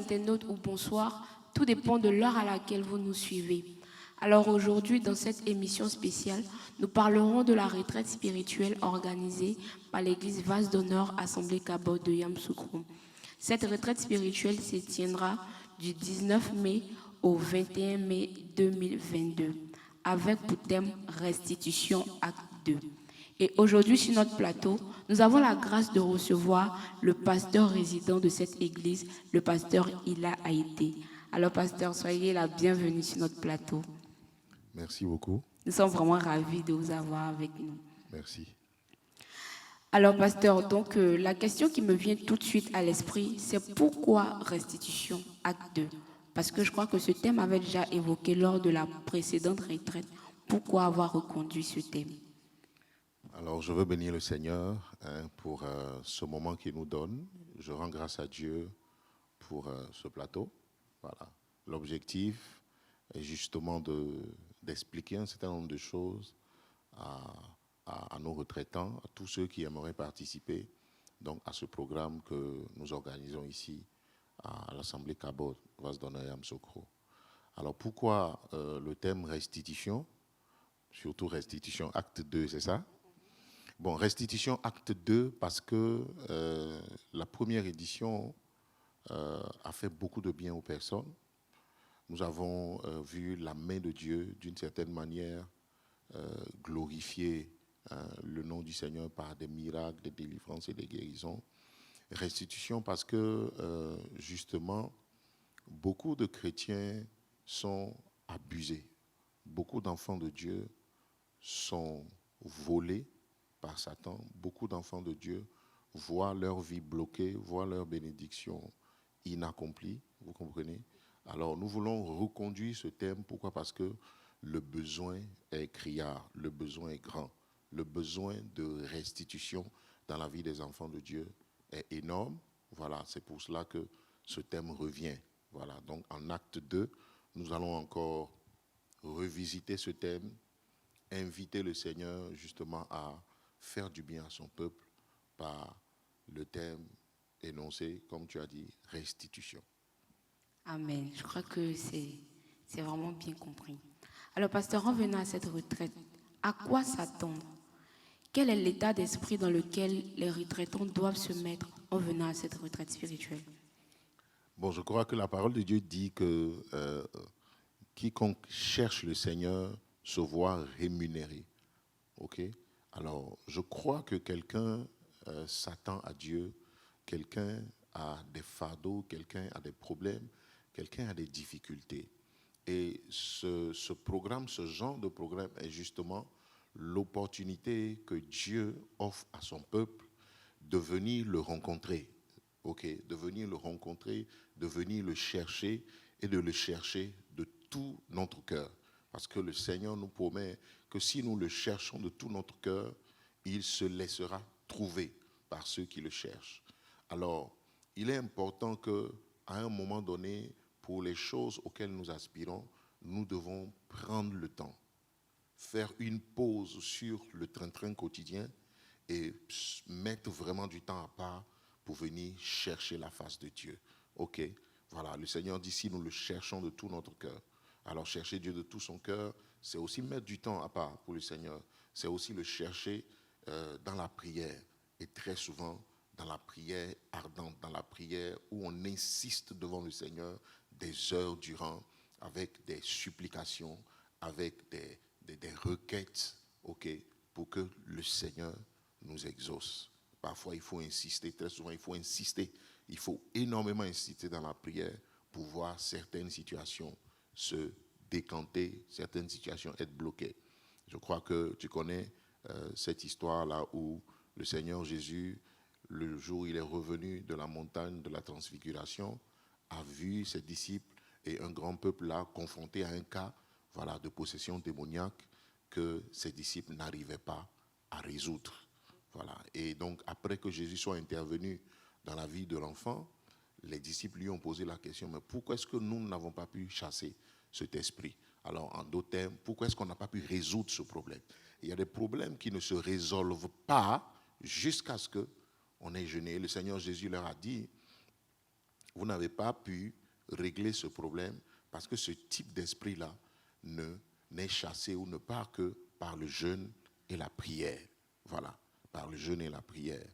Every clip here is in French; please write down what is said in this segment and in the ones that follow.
internautes ou bonsoir, tout dépend de l'heure à laquelle vous nous suivez. Alors aujourd'hui, dans cette émission spéciale, nous parlerons de la retraite spirituelle organisée par l'église Vase d'Honneur Assemblée Kabod de Yamoussoukro. Cette retraite spirituelle se tiendra du 19 mai au 21 mai 2022, avec pour thème Restitution Acte 2. Et aujourd'hui, sur notre plateau, nous avons la grâce de recevoir le pasteur résident de cette église, le pasteur Ila Haïté. Alors, pasteur, soyez la bienvenue sur notre plateau. Merci beaucoup. Nous sommes vraiment ravis de vous avoir avec nous. Merci. Alors, pasteur, donc la question qui me vient tout de suite à l'esprit, c'est pourquoi restitution acte 2? Parce que je crois que ce thème avait déjà évoqué lors de la précédente retraite. Pourquoi avoir reconduit ce thème? Alors, je veux bénir le Seigneur pour ce moment qu'il nous donne. Je rends grâce à Dieu pour ce plateau. Voilà. L'objectif est justement d'expliquer un certain nombre de choses à nos retraitants, à tous ceux qui aimeraient participer donc, à ce programme que nous organisons ici à l'Assemblée Kabod, Vase d'Honneur Yamoussoukro. Alors, pourquoi le thème restitution? Surtout restitution acte 2, c'est ça? Bon, restitution acte 2 parce que la première édition a fait beaucoup de bien aux personnes. Nous avons vu la main de Dieu, d'une certaine manière, glorifier le nom du Seigneur par des miracles, des délivrances et des guérisons. Restitution parce que, justement, beaucoup de chrétiens sont abusés. Beaucoup d'enfants de Dieu sont volés par Satan. Beaucoup d'enfants de Dieu voient leur vie bloquée, voient leur bénédiction inaccomplie, vous comprenez? Alors nous voulons reconduire ce thème, pourquoi? Parce que le besoin est criard, le besoin est grand, le besoin de restitution dans la vie des enfants de Dieu est énorme. Voilà, c'est pour cela que ce thème revient. Voilà, donc en acte 2, nous allons encore revisiter ce thème, inviter le Seigneur justement à faire du bien à son peuple par le thème énoncé, comme tu as dit, restitution. Amen. Je crois que c'est vraiment bien compris. Alors, pasteur, revenons à cette retraite. À quoi s'attendre? Quel est l'état d'esprit dans lequel les retraitants doivent se mettre en venant à cette retraite spirituelle? Bon, je crois que la parole de Dieu dit que quiconque cherche le Seigneur se voit rémunéré. Ok? Alors, je crois que quelqu'un s'attend à Dieu, quelqu'un a des fardeaux, quelqu'un a des problèmes, quelqu'un a des difficultés. Et ce programme, ce genre de programme est justement l'opportunité que Dieu offre à son peuple de venir le rencontrer. Ok, de venir le rencontrer, de venir le chercher et de le chercher de tout notre cœur. Parce que le Seigneur nous promet que si nous le cherchons de tout notre cœur, il se laissera trouver par ceux qui le cherchent. Alors, il est important qu'à un moment donné, pour les choses auxquelles nous aspirons, nous devons prendre le temps, faire une pause sur le train-train quotidien et mettre vraiment du temps à part pour venir chercher la face de Dieu. Ok, voilà, le Seigneur dit si nous le cherchons de tout notre cœur. Alors chercher Dieu de tout son cœur, c'est aussi mettre du temps à part pour le Seigneur. C'est aussi le chercher dans la prière. Et très souvent, dans la prière ardente, dans la prière où on insiste devant le Seigneur des heures durant, avec des supplications, avec des requêtes, ok, pour que le Seigneur nous exauce. Parfois, il faut insister, très souvent, il faut insister. Il faut énormément insister dans la prière pour voir certaines situations se décanter, certaines situations être bloquées. Je crois que tu connais cette histoire-là où le Seigneur Jésus, le jour où il est revenu de la montagne de la transfiguration, a vu ses disciples et un grand peuple là confronté à un cas, voilà, de possession démoniaque que ses disciples n'arrivaient pas à résoudre. Voilà. Et donc, après que Jésus soit intervenu dans la vie de l'enfant, les disciples lui ont posé la question, mais pourquoi est-ce que nous n'avons pas pu chasser cet esprit? Alors, en d'autres termes, pourquoi est-ce qu'on n'a pas pu résoudre ce problème? Il y a des problèmes qui ne se résolvent pas jusqu'à ce qu'on ait jeûné. Le Seigneur Jésus leur a dit, vous n'avez pas pu régler ce problème parce que ce type d'esprit-là n'est chassé ou ne part que par le jeûne et la prière. Voilà, par le jeûne et la prière.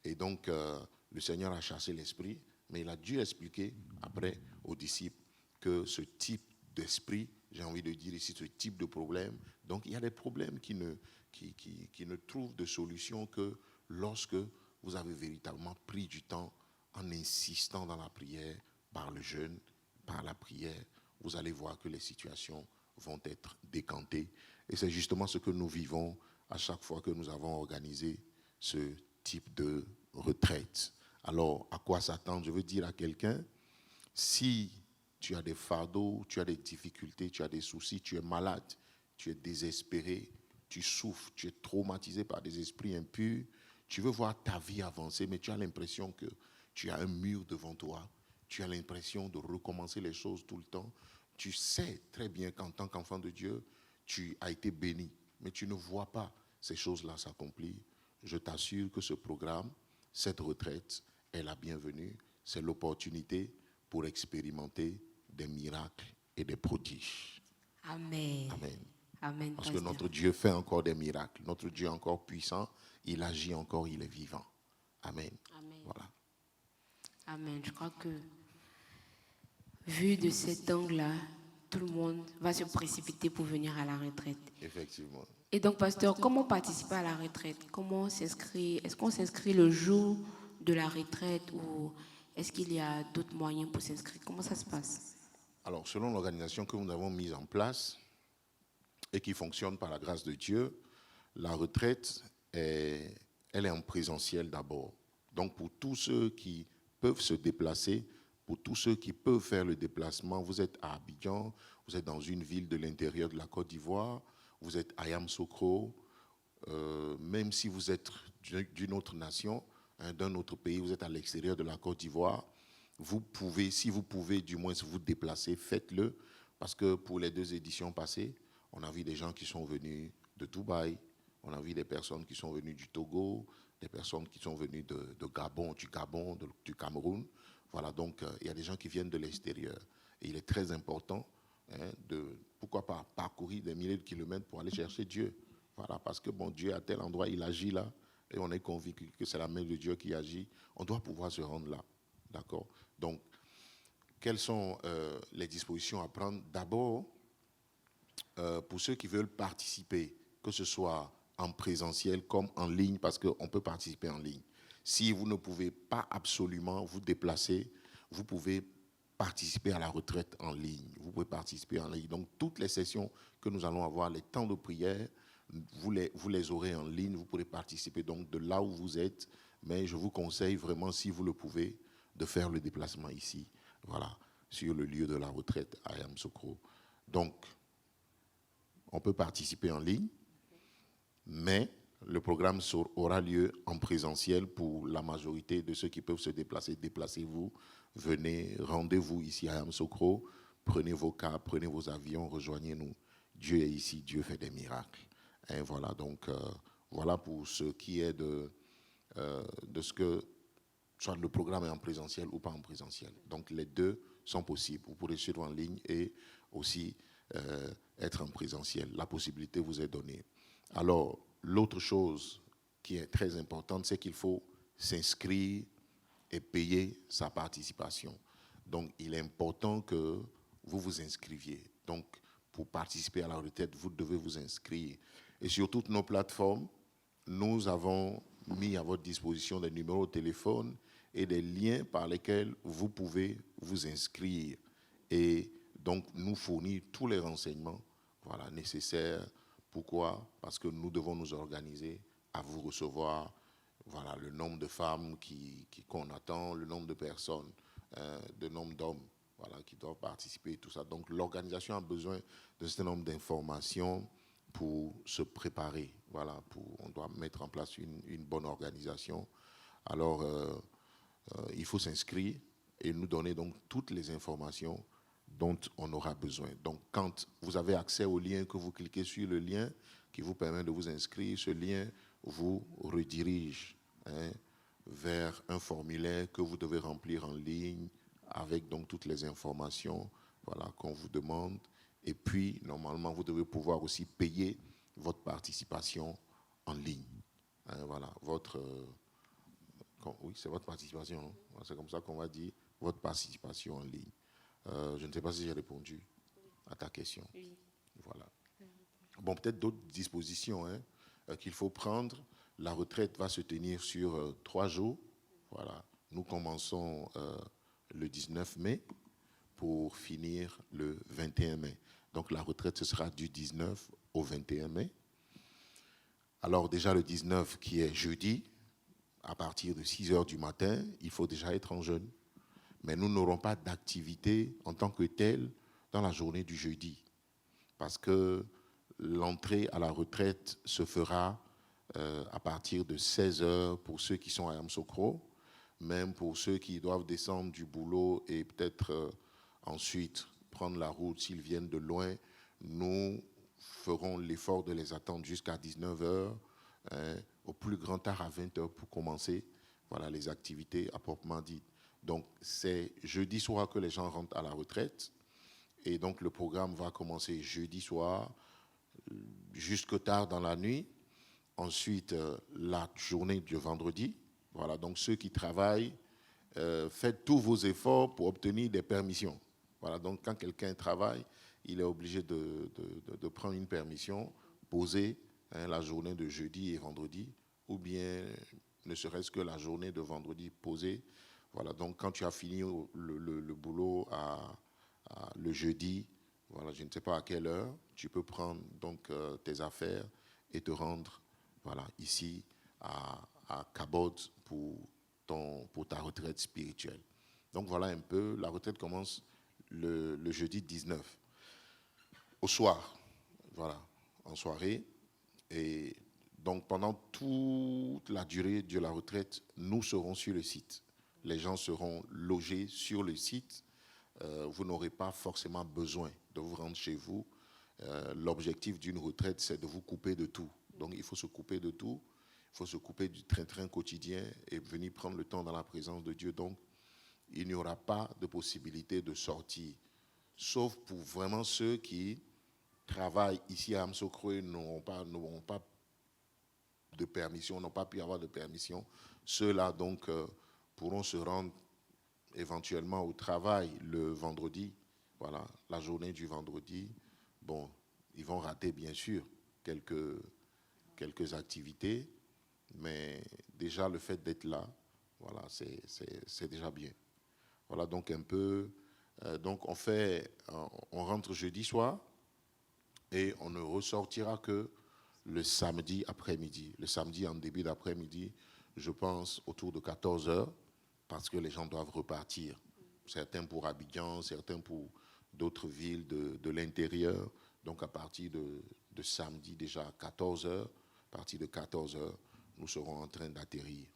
Et donc, le Seigneur a chassé l'esprit, mais il a dû expliquer après aux disciples que ce type d'esprit, j'ai envie de dire ici, ce type de problème, donc il y a des problèmes qui ne trouvent de solution que lorsque vous avez véritablement pris du temps en insistant dans la prière, par le jeûne, par la prière, vous allez voir que les situations vont être décantées. Et c'est justement ce que nous vivons à chaque fois que nous avons organisé ce type de retraite. Alors, à quoi s'attendre? Je veux dire à quelqu'un, si tu as des fardeaux, tu as des difficultés, tu as des soucis, tu es malade, tu es désespéré, tu souffres, tu es traumatisé par des esprits impurs, tu veux voir ta vie avancer, mais tu as l'impression que tu as un mur devant toi, tu as l'impression de recommencer les choses tout le temps. Tu sais très bien qu'en tant qu'enfant de Dieu, tu as été béni, mais tu ne vois pas ces choses-là s'accomplir. Je t'assure que ce programme, cette retraite, est la bienvenue. C'est l'opportunité pour expérimenter des miracles et des prodiges. Amen. Amen. Amen, Parce que pasteur. notre Dieu fait encore des miracles. Notre Dieu est encore puissant. Il agit encore, il est vivant. Amen. Amen. Voilà. Amen. Je crois que, vu de cet angle-là, tout le monde va se précipiter pour venir à la retraite. Effectivement. Et donc, pasteur, comment participer à la retraite? Comment s'inscrire? Est-ce qu'on s'inscrit le jour de la retraite ou est-ce qu'il y a d'autres moyens pour s'inscrire? Comment ça se passe? Alors, selon l'organisation que nous avons mise en place et qui fonctionne par la grâce de Dieu, la retraite, elle est en présentiel d'abord. Donc, pour tous ceux qui peuvent se déplacer, pour tous ceux qui peuvent faire le déplacement, vous êtes à Abidjan, vous êtes dans une ville de l'intérieur de la Côte d'Ivoire, vous êtes à Yamoussoukro, même si vous êtes d'une autre nation, d'un autre pays, vous êtes à l'extérieur de la Côte d'Ivoire, vous pouvez, si vous pouvez du moins vous déplacer, faites-le, parce que pour les 2 éditions passées, on a vu des gens qui sont venus de Dubaï, on a vu des personnes qui sont venues du Togo, des personnes qui sont venues de Gabon, du Cameroun. Voilà, donc il y a des gens qui viennent de l'extérieur. Et il est très important pourquoi pas, parcourir des milliers de kilomètres pour aller chercher Dieu. Voilà, parce que bon, Dieu à tel endroit, il agit là, et on est convaincu que c'est la main de Dieu qui agit. On doit pouvoir se rendre là. D'accord? Donc, quelles sont les dispositions à prendre? D'abord, pour ceux qui veulent participer, que ce soit en présentiel comme en ligne, parce qu'on peut participer en ligne. Si vous ne pouvez pas absolument vous déplacer, vous pouvez participer à la retraite en ligne. Vous pouvez participer en ligne. Donc, toutes les sessions que nous allons avoir, les temps de prière, vous les aurez en ligne. Vous pourrez participer donc de là où vous êtes. Mais je vous conseille vraiment, si vous le pouvez, de faire le déplacement ici, voilà, sur le lieu de la retraite à Yamoussoukro. Donc, on peut participer en ligne, mais le programme aura lieu en présentiel pour la majorité de ceux qui peuvent se déplacer. Déplacez-vous, venez, rendez-vous ici à Yamoussoukro, prenez vos cars, prenez vos avions, rejoignez-nous. Dieu est ici, Dieu fait des miracles. Et voilà, donc, voilà pour ce qui est de ce que, soit le programme est en présentiel ou pas en présentiel. Donc, les deux sont possibles. Vous pourrez suivre en ligne et aussi être en présentiel. La possibilité vous est donnée. Alors, l'autre chose qui est très importante, c'est qu'il faut s'inscrire et payer sa participation. Donc, il est important que vous vous inscriviez. Donc, pour participer à la retraite, vous devez vous inscrire. Et sur toutes nos plateformes, nous avons mis à votre disposition des numéros de téléphone et des liens par lesquels vous pouvez vous inscrire et donc nous fournir tous les renseignements nécessaires. Pourquoi? Parce que nous devons nous organiser à vous recevoir le nombre de femmes qu'on attend, le nombre de personnes, le nombre d'hommes qui doivent participer, tout ça. Donc l'organisation a besoin d'un certain nombre d'informations pour se préparer. On doit mettre en place une bonne organisation. Alors, il faut s'inscrire et nous donner donc toutes les informations dont on aura besoin. Donc, quand vous avez accès au lien, que vous cliquez sur le lien qui vous permet de vous inscrire, ce lien vous redirige vers un formulaire que vous devez remplir en ligne avec donc toutes les informations, voilà, qu'on vous demande. Et puis, normalement, vous devez pouvoir aussi payer votre participation en ligne. Hein, voilà, oui, c'est votre participation, non? C'est comme ça qu'on va dire, votre participation en ligne. Je ne sais pas si j'ai répondu à ta question. Oui. Voilà. Bon, peut-être d'autres dispositions qu'il faut prendre. La retraite va se tenir sur 3 jours. Voilà. Nous commençons le 19 mai pour finir le 21 mai. Donc la retraite, ce sera du 19 au 21 mai. Alors déjà le 19 qui est jeudi, à partir de 6 heures du matin, il faut déjà être en jeûne. Mais nous n'aurons pas d'activité en tant que telle dans la journée du jeudi. Parce que l'entrée à la retraite se fera à partir de 16 heures pour ceux qui sont à Yamoussoukro, même pour ceux qui doivent descendre du boulot et peut-être ensuite prendre la route s'ils viennent de loin. Nous ferons l'effort de les attendre jusqu'à 19 heures, au plus grand tard à 20 heures pour commencer, voilà, les activités à proprement dit. Donc c'est jeudi soir que les gens rentrent à la retraite. Et donc, le programme va commencer jeudi soir, jusque tard dans la nuit. Ensuite, la journée du vendredi. Voilà, donc ceux qui travaillent, faites tous vos efforts pour obtenir des permissions. Voilà, donc quand quelqu'un travaille, il est obligé de prendre une permission, poser la journée de jeudi et vendredi, ou bien ne serait-ce que la journée de vendredi posée. Voilà, donc quand tu as fini le boulot le jeudi, voilà, je ne sais pas à quelle heure, tu peux prendre donc tes affaires et te rendre, voilà, ici à Cabot pour ta retraite spirituelle. Donc voilà un peu, la retraite commence le jeudi 19 au soir, voilà, en soirée. Et donc pendant toute la durée de la retraite, nous serons sur le site. Les gens seront logés sur le site. Vous n'aurez pas forcément besoin de vous rendre chez vous. L'objectif d'une retraite, c'est de vous couper de tout. Donc, il faut se couper de tout. Il faut se couper du train-train quotidien et venir prendre le temps dans la présence de Dieu. Donc, il n'y aura pas de possibilité de sortir. Sauf pour vraiment ceux qui travaillent ici à Yamoussoukro et n'auront pas de permission, n'ont pas pu avoir de permission. Ceux-là, donc, pourront se rendre éventuellement au travail le vendredi, voilà, la journée du vendredi. Bon, ils vont rater bien sûr quelques activités, mais déjà le fait d'être là, voilà, c'est déjà bien. Voilà donc un peu, donc on rentre jeudi soir et on ne ressortira que le samedi après-midi. Le samedi en début d'après-midi, je pense autour de 14 heures, parce que les gens doivent repartir. Certains pour Abidjan, certains pour d'autres villes de l'intérieur. Donc à partir de samedi déjà à 14 heures, à partir de 14 heures, nous serons en train d'atterrir.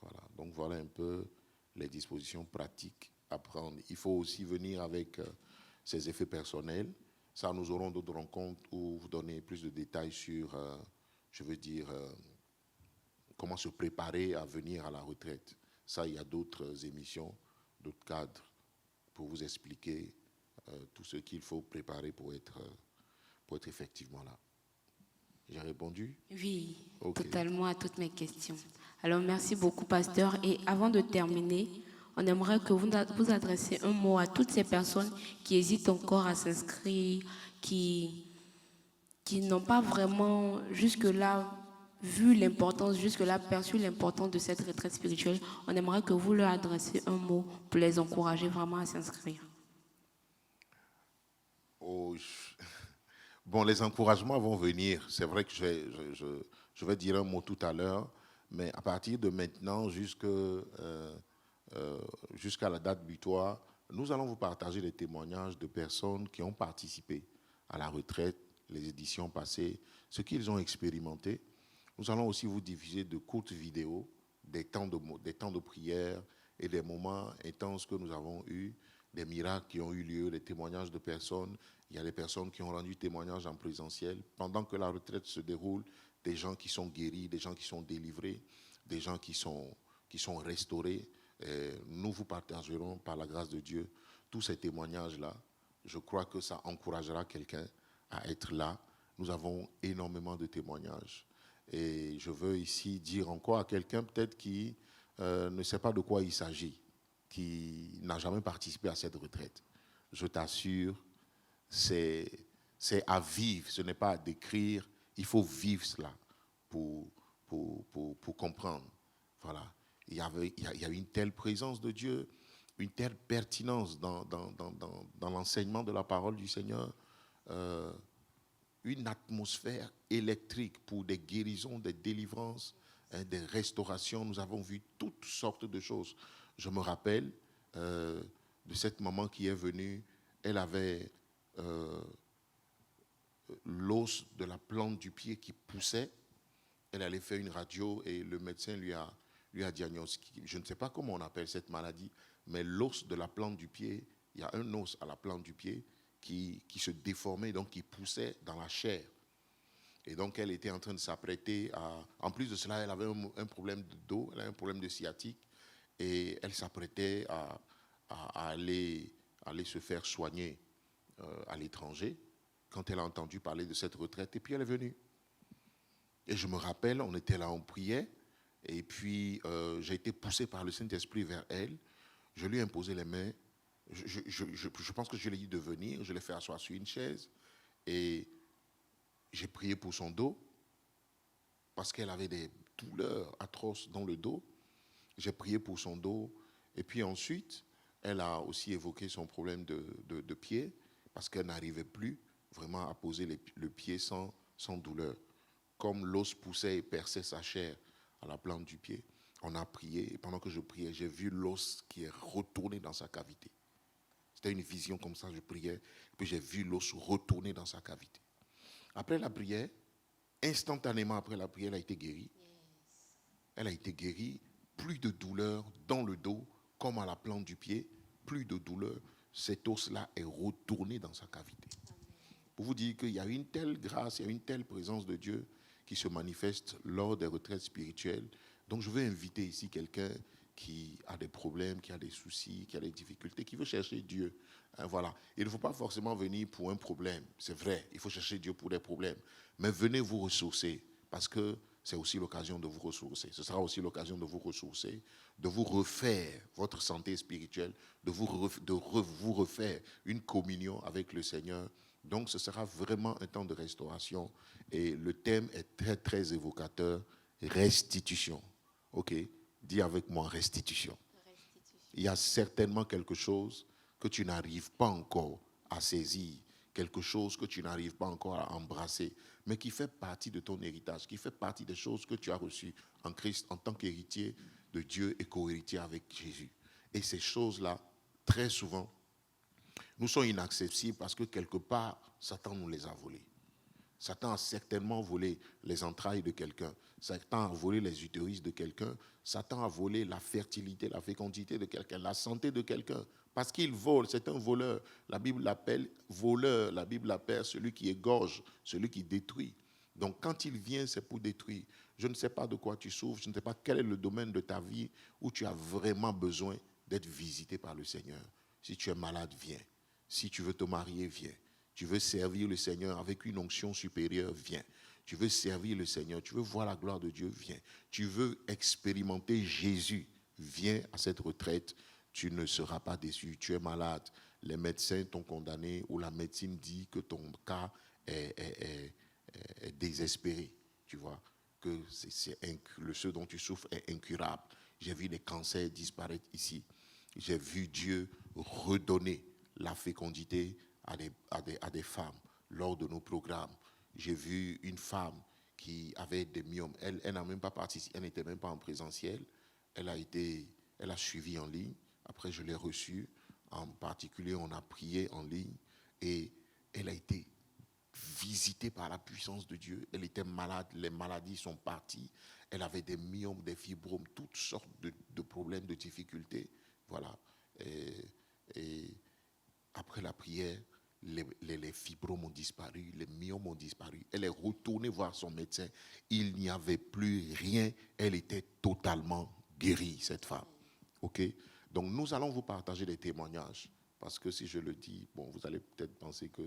Voilà. Donc voilà un peu les dispositions pratiques à prendre. Il faut aussi venir avec ses effets personnels. Ça, nous aurons d'autres rencontres où vous donnez plus de détails sur, comment se préparer à venir à la retraite. Ça, il y a d'autres émissions, d'autres cadres pour vous expliquer tout ce qu'il faut préparer pour être effectivement là. J'ai répondu? Oui, Ok. totalement à toutes mes questions. Alors, merci beaucoup, pasteur. Et avant de terminer, on aimerait que vous adressiez un mot à toutes ces personnes qui hésitent encore à s'inscrire, qui n'ont pas vraiment jusque-là vu l'importance, jusque-là perçu l'importance de cette retraite spirituelle. On aimerait que vous leur adressiez un mot pour les encourager vraiment à s'inscrire. Oh, bon, les encouragements vont venir. C'est vrai que je vais dire un mot tout à l'heure, mais à partir de maintenant jusqu'à la date butoir, nous allons vous partager les témoignages de personnes qui ont participé à la retraite, les éditions passées, ce qu'ils ont expérimenté. Nous allons aussi vous diffuser de courtes vidéos, des temps de prière et des moments intenses que nous avons eus, des miracles qui ont eu lieu, des témoignages de personnes. Il y a des personnes qui ont rendu témoignage en présentiel. Pendant que la retraite se déroule, des gens qui sont guéris, des gens qui sont délivrés, des gens qui sont restaurés. Et nous vous partagerons par la grâce de Dieu tous ces témoignages-là. Je crois que ça encouragera quelqu'un à être là. Nous avons énormément de témoignages. Et je veux ici dire encore à quelqu'un peut-être qui ne sait pas de quoi il s'agit, qui n'a jamais participé à cette retraite. Je t'assure, c'est à vivre, ce n'est pas à décrire. Il faut vivre cela pour comprendre. Voilà. Il y a une telle présence de Dieu, une telle pertinence dans l'enseignement de la parole du Seigneur, une atmosphère électrique pour des guérisons, des délivrances, des restaurations. Nous avons vu toutes sortes de choses. Je me rappelle de cette maman qui est venue, elle avait l'os de la plante du pied qui poussait. Elle allait faire une radio et le médecin lui a diagnostiqué. Je ne sais pas comment on appelle cette maladie, mais l'os de la plante du pied, il y a un os à la plante du pied qui se déformait, donc qui poussait dans la chair. Et donc elle était en train de s'apprêter à... En plus de cela, elle avait un problème de dos, elle avait un problème de sciatique, et elle s'apprêtait à aller se faire soigner à l'étranger, quand elle a entendu parler de cette retraite, et puis elle est venue. Et je me rappelle, on était là, on priait, et puis j'ai été poussé par le Saint-Esprit vers elle. Je lui ai imposé les mains. Je pense que je lui ai dit de venir. Je l'ai fait asseoir sur une chaise. Et j'ai prié pour son dos, parce qu'elle avait des douleurs atroces dans le dos. J'ai prié pour son dos. Et puis ensuite, elle a aussi évoqué son problème de pied, parce qu'elle n'arrivait plus vraiment à poser le pied sans douleur. Comme l'os poussait et perçait sa chair à la plante du pied, on a prié. Et pendant que je priais, j'ai vu l'os qui est retourné dans sa cavité. C'était une vision comme ça, je priais. Et puis j'ai vu l'os retourner dans sa cavité. Après la prière, instantanément après la prière, elle a été guérie. Elle a été guérie. Plus de douleur dans le dos, comme à la plante du pied. Plus de douleur. Cet os-là est retourné dans sa cavité. Pour vous dire qu'il y a une telle grâce, il y a une telle présence de Dieu qui se manifeste lors des retraites spirituelles. Donc je veux inviter ici quelqu'un qui a des problèmes, qui a des soucis, qui a des difficultés, qui veut chercher Dieu. Voilà. Il ne faut pas forcément venir pour un problème. C'est vrai, il faut chercher Dieu pour des problèmes. Mais venez vous ressourcer, parce que c'est aussi l'occasion de vous ressourcer. Ce sera aussi l'occasion de vous ressourcer, de vous refaire votre santé spirituelle, de vous refaire une communion avec le Seigneur. Donc, ce sera vraiment un temps de restauration. Et le thème est très, très évocateur. Restitution. OK? Dis avec moi, restitution. Il y a certainement quelque chose que tu n'arrives pas encore à saisir, quelque chose que tu n'arrives pas encore à embrasser, mais qui fait partie de ton héritage, qui fait partie des choses que tu as reçues en Christ en tant qu'héritier de Dieu et co-héritier avec Jésus. Et ces choses-là, très souvent, nous sont inaccessibles parce que quelque part, Satan nous les a volés. Satan a certainement volé les entrailles de quelqu'un. Satan a volé les utérus de quelqu'un. Satan a volé la fertilité, la fécondité de quelqu'un, la santé de quelqu'un. Parce qu'il vole, c'est un voleur. La Bible l'appelle voleur. La Bible l'appelle celui qui égorge, celui qui détruit. Donc quand il vient, c'est pour détruire. Je ne sais pas de quoi tu souffres, je ne sais pas quel est le domaine de ta vie où tu as vraiment besoin d'être visité par le Seigneur. Si tu es malade, viens. Si tu veux te marier, viens. Tu veux servir le Seigneur avec une onction supérieure, viens. Tu veux servir le Seigneur, tu veux voir la gloire de Dieu, viens. Tu veux expérimenter Jésus, viens à cette retraite. Tu ne seras pas déçu. Tu es malade, les médecins t'ont condamné ou la médecine dit que ton cas est désespéré. Tu vois, que ce dont tu souffres est incurable. J'ai vu les cancers disparaître ici. J'ai vu Dieu redonner la fécondité à des femmes lors de nos programmes. J'ai vu une femme qui avait des myomes. Elle n'a même pas participé, elle n'était même pas en présentiel. Elle a suivi en ligne. Après, je l'ai reçue. En particulier, on a prié en ligne et elle a été visitée par la puissance de Dieu. Elle était malade, les maladies sont parties. Elle avait des myomes, des fibromes, toutes sortes de problèmes, de difficultés. Voilà. Et après la prière, les fibromes ont disparu, les myomes ont disparu. Elle est retournée voir son médecin. Il n'y avait plus rien. Elle était totalement guérie, cette femme. OK? Donc, nous allons vous partager des témoignages. Parce que si je le dis, bon, vous allez peut-être penser que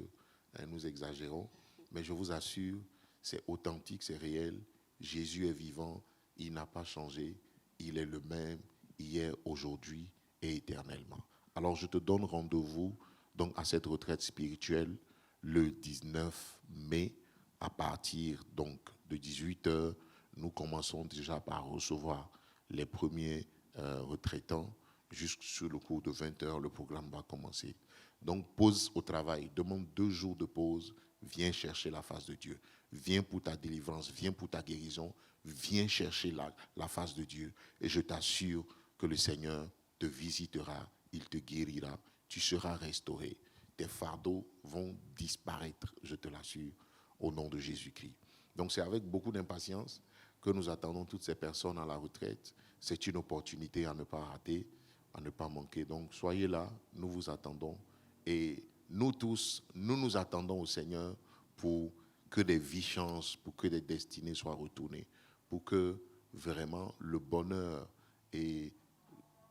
nous exagérons. Mais je vous assure, c'est authentique, c'est réel. Jésus est vivant, il n'a pas changé. Il est le même hier, aujourd'hui et éternellement. Alors, je te donne rendez-vous donc, à cette retraite spirituelle le 19 mai à partir donc, de 18h. Nous commençons déjà par recevoir les premiers retraitants. Jusqu'au le cours de 20h, le programme va commencer. Donc, pause au travail. Demande 2 jours de pause. Viens chercher la face de Dieu. Viens pour ta délivrance. Viens pour ta guérison. Viens chercher la face de Dieu. Et je t'assure que le Seigneur te visitera. Il te guérira. Tu seras restauré. Tes fardeaux vont disparaître, je te l'assure, au nom de Jésus-Christ. Donc, c'est avec beaucoup d'impatience que nous attendons toutes ces personnes à la retraite. C'est une opportunité à ne pas rater, à ne pas manquer. Donc, soyez là, nous vous attendons. Et nous tous, nous attendons au Seigneur pour que des vies changent, pour que des destinées soient retournées, pour que vraiment le bonheur et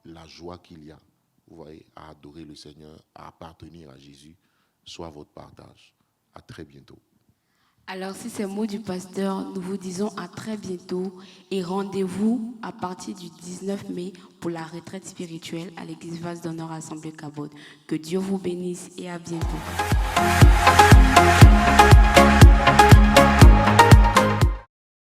la joie qu'il y a, vous voyez, à adorer le Seigneur, à appartenir à Jésus, soit votre partage. À très bientôt. Alors, si ces mots du pasteur, nous vous disons à très bientôt et rendez-vous à partir du 19 mai pour la retraite spirituelle à l'église Vase d'Honneur Assemblée Cabot. Que Dieu vous bénisse et à bientôt.